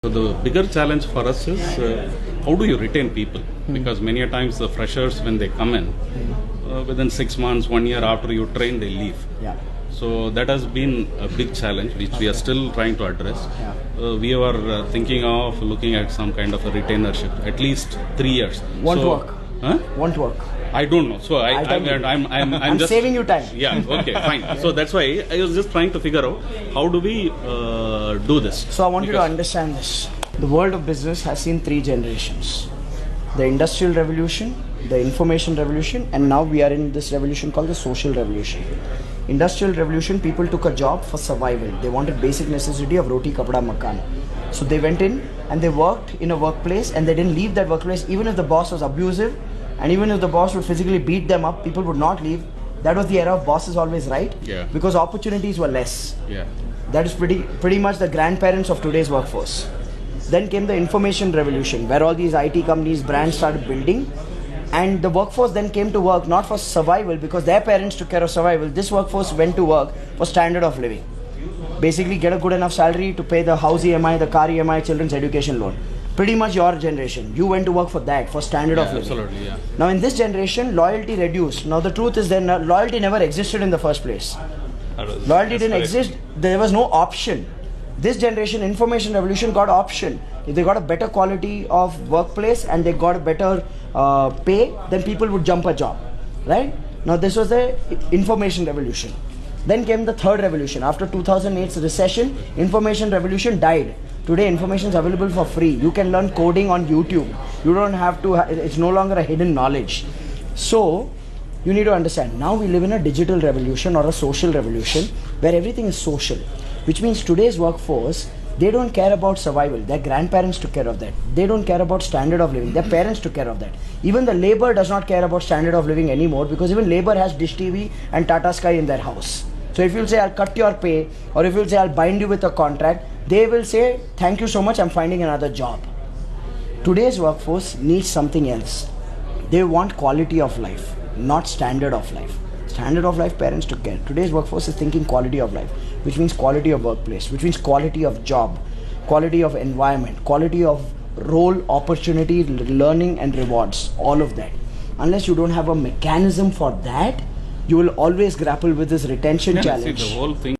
So the bigger challenge for us is how do you retain people? Because many a times the freshers, when they come in, within 6 months, 1 year after you train, they leave. Yeah. So that has been a big challenge which we are still trying to address. We are thinking of looking at some kind of a retainership, at least 3 years. Won't work. Huh? Won't work. I don't know. So I'm just saving you time. Yeah. Okay. Fine. So that's why I was just trying to figure out how do we do this. So I want you to understand this. The world of business has seen 3 generations: the Industrial Revolution, the Information Revolution, and now we are in this revolution called the Social Revolution. Industrial Revolution, people took a job for survival. They wanted basic necessity of roti, kapda, makan. So they went in and they worked in a workplace, and they didn't leave that workplace even if the boss was abusive, and even if the boss would physically beat them up, people would not leave. That was the era of boss is always right. Yeah. Because opportunities were less. Yeah. That is pretty much the grandparents of today's workforce. Then came the Information Revolution, where all these IT companies, brands started building, and the workforce then came to work not for survival because their parents took care of survival. This workforce went to work for standard of living. Basically get a good enough salary to pay the house EMI, the car EMI, children's education loan. Pretty much your generation. You went to work for that, for standard of living. Absolutely, yeah. Now in this generation, loyalty reduced. Now the truth is that loyalty never existed in the first place. Loyalty didn't exist. There was no option. This generation, Information Revolution, got option. If they got a better quality of workplace and they got a better pay, then people would jump a job, right? Now this was the Information Revolution. Then came the third revolution. After 2008's recession, Information Revolution died. Today information is available for free. You can learn coding on YouTube. You don't have to, it's no longer a hidden knowledge. So you need to understand, now we live in a digital revolution or a social revolution where everything is social, which means today's workforce, they don't care about survival. Their grandparents took care of that. They don't care about standard of living. Their parents took care of that. Even the labor does not care about standard of living anymore, because even labor has Dish TV and Tata Sky in their house. So if you'll say, I'll cut your pay, or if you'll say, I'll bind you with a contract, they will say, thank you so much, I'm finding another job. Today's workforce needs something else. They want quality of life, not standard of life. Standard of life, parents took care. Today's workforce is thinking quality of life, which means quality of workplace, which means quality of job, quality of environment, quality of role, opportunity, learning and rewards, all of that. Unless you don't have a mechanism for that, you will always grapple with this retention challenge. See, the whole thing